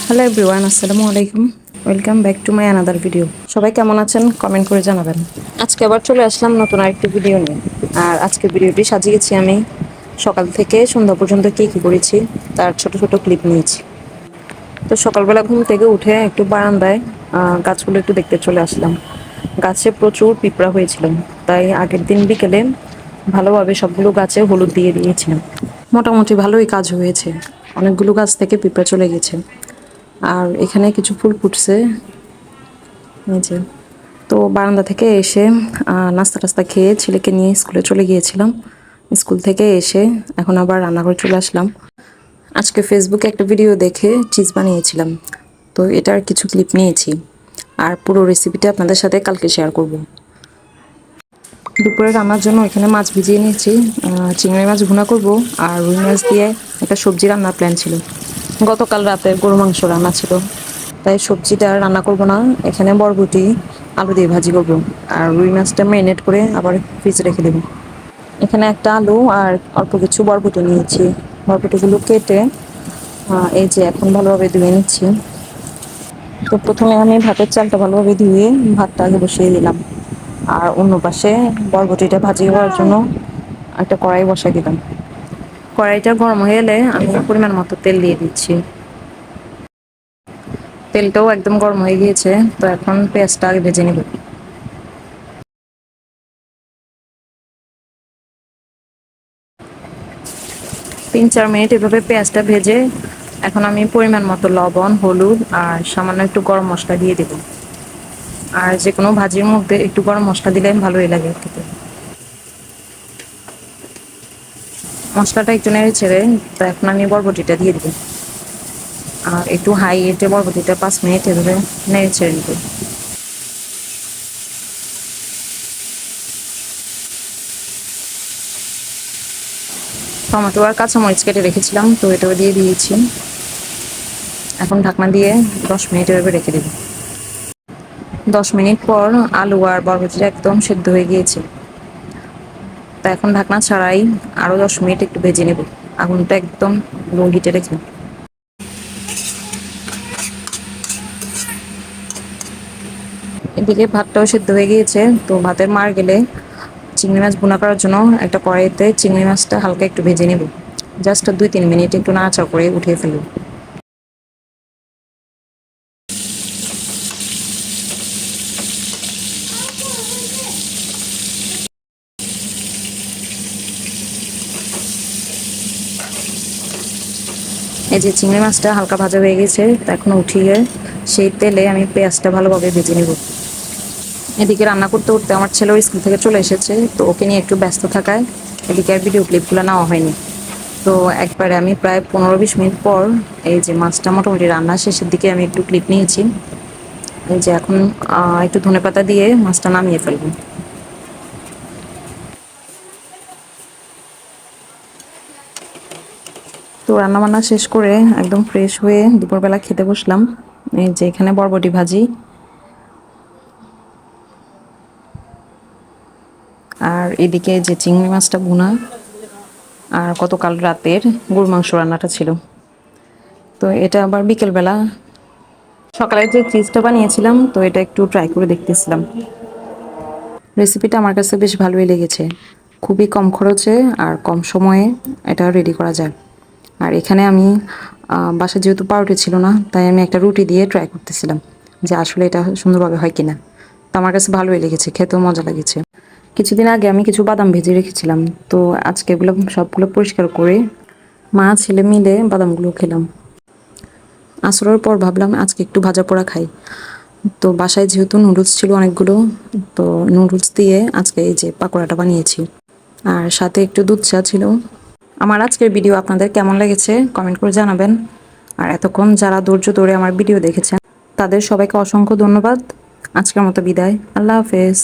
Hello everyone, আসসালামু আলাইকুম। Welcome back to my another video. সবাই কেমন আছেন কমেন্ট করে জানাবেন। আজকে আবার চলে আসলাম নতুন আরেকটি ভিডিও নিয়ে। আর আজকে ভিডিওটি সাজিয়েছি আমি সকাল থেকে সন্ধ্যা পর্যন্ত কী কী করেছি তার ছোট ছোট ক্লিপ নিয়েছি। তো সকালবেলা ঘুম থেকে উঠে একটু বারান্দায় গাছগুলো একটু দেখতে চলে আসলাম। গাছে প্রচুর পিঁপড়া হয়েছিল, তাই আগের দিন বিকেলে ভালোভাবে সবগুলো গাছে হলুদ দিয়ে দিয়েছিলাম। মোটামুটি ভালোই কাজ হয়েছে, অনেকগুলো গাছ থেকে পিঁপড়া চলে গেছে। আর এখানে কিছু ফুল ফুটছে এই যে। তো বারান্দা থেকে এসে নাস্তা টাস্তা খেয়ে ছেলেকে নিয়ে স্কুলে চলে গিয়েছিলাম। স্কুল থেকে এসে এখন আবার রান্নাঘরে চলে আসলাম। আজকে ফেসবুকে একটা ভিডিও দেখে চিজ বানিয়েছিলাম, তো এটার কিছু ক্লিপ নিয়েছি আর পুরো রেসিপিটা আপনাদের সাথে কালকে শেয়ার করব। দুপুরে রান্নার জন্য এখানে মাছ ভিজিয়ে নিয়েছি, চিংড়ি মাছ ভুনা করব আর রুই মাছ দিয়ে একটা সবজি রান্নার প্ল্যান ছিল। গতকাল রাতে গরু মাংস রান্না ছিল, তাই সবজিটা রান্না করব না। এখানে বরবটি আলু দিয়ে ভাজি করব আর রুই মাছটা ম্যারিনেট করে আবার ফ্রিজে রেখে দেব। এখানে একটা আলু আর অল্প কিছু বরবটি নিয়েছি। বরবটিগুলো কেটে এই যে এখন ভালোভাবে ধুয়ে নিচ্ছি। তো প্রথমে আমি ভাতের চালটা ভালোভাবে ধুয়ে ভাতটা আগে বসিয়ে দিলাম, আর অন্য পাশে বরবটিটা ভাজি হওয়ার জন্য একটা কড়াই বসাই দিলাম। কড়াইটা গরম হয়ে এলে আমি পরিমাণ মতো তেল দিয়ে দিচ্ছি। তেলটাও একদম গরম হয়ে গিয়েছে, তো এখন পেঁয়াজটা আগে ভেজে নেব। তিন চার মিনিট এভাবে পেঁয়াজটা ভেজে এখন আমি পরিমাণ মতো লবণ, হলুদ আর সামান্য একটু গরম মশলা দিয়ে দেব। আর যে কোনো ভাজির মধ্যে একটু গরম মশলা দিলে ভালোই লাগে খেতে। মশলাটা একটু নেড়ে ছেড়ে তো এখন আমি বরবটিটা দিয়ে দেবো আর একটু হাই হিটে বরবটিটা 5 মিনিট এভাবে নেড়ে ছেড়ে নেব। টমেটো আর কাঁচামরিচ কেটে রেখেছিলাম, তো এটাও দিয়ে দিয়েছি। এখন ঢাকনা দিয়ে 10 মিনিট এভাবে রেখে দেব। 10 মিনিট পর আলু আর বরবটিটা একদম সেদ্ধ হয়ে গিয়েছে, তা এখন ঢাকনা ছাড়াই আরও 10 মিনিট একটু ভেজে নেব, আগুনটা একদম লো হিটে রেখে। এদিকে ভাতটাও সেদ্ধ হয়ে গিয়েছে, তো ভাতের মার গেলে চিংড়ি মাছ ভুনা করার জন্য একটা কড়াইতে চিংড়ি মাছটা হালকা একটু ভেজে নেব। জাস্ট 2-3 মিনিট একটু নাড়াচাড়া করে উঠিয়ে ফেলব। এই যে চিংড়ি মাছটা হালকা ভাজা হয়ে গেছে, এখন উঠিয়ে সেই তেলে আমি পেঁয়াজটা ভালোভাবে ভেজে নেব। এদিকে রান্না করতে করতে আমার ছেলেও স্কুল থেকে চলে এসেছে, তো ওকে নিয়ে একটু ব্যস্ত থাকায় এদিকে আর ভিডিও ক্লিপগুলো নেওয়া হয়নি। তো একবারে আমি প্রায় 15-20 মিনিট পর এই যে মাছটা মোটামুটি রান্না শেষের দিকে আমি একটু ক্লিপ নিয়েছি। এই যে এখন একটু ধনেপাতা দিয়ে মাছটা নামিয়ে ফেলবো। তো রান্নাবান্না শেষ করে একদম ফ্রেশ হয়ে দুপুরবেলা খেতে বসলাম। এই যে এখানে বরবটি ভাজি আর এদিকে যে চিংড়ি মাছটা ভুনা আর গতকাল রাতের গরুর মাংস রান্নাটা ছিল। তো এটা আবার বিকেলবেলা সকালে যে চিজটা বানিয়েছিলাম, তো এটা একটু ট্রাই করে দেখতেছিলাম। রেসিপিটা আমার কাছে বেশ ভালোই লেগেছে, খুবই কম খরচে আর কম সময়ে এটা রেডি করা যায়। আর এখানে আমি বাসায় যেহেতু পাউরুটি ছিল না, তাই আমি একটা রুটি দিয়ে ট্রাই করতেছিলাম যে আসলে এটা সুন্দরভাবে হয় কিনা। তো আমার কাছে ভালোই লেগেছে, খেতেও মজা লেগেছে। কিছুদিন আগে আমি কিছু বাদাম ভেজে রেখেছিলাম, তো আজকে এগুলো সবগুলো পরিষ্কার করে মা ছেলে মিলে বাদামগুলো খেলাম। আসরের পর ভাবলাম আজকে একটু ভাজা পোড়া খাই। তো বাসায় যেহেতু নুডলস ছিল অনেকগুলো, তো নুডলস দিয়ে আজকে এই যে পাকোড়াটা বানিয়েছি আর সাথে একটু দুধ চা ছিল। আমার আজকের ভিডিও আপনাদের কেমন লেগেছে কমেন্ট করে জানাবেন। আর এতক্ষণ যারা ধৈর্য ধরে আমার ভিডিও দেখেছেন তাদের সবাইকে অসংখ্য ধন্যবাদ। আজকের মতো বিদায়, আল্লাহ হাফেজ।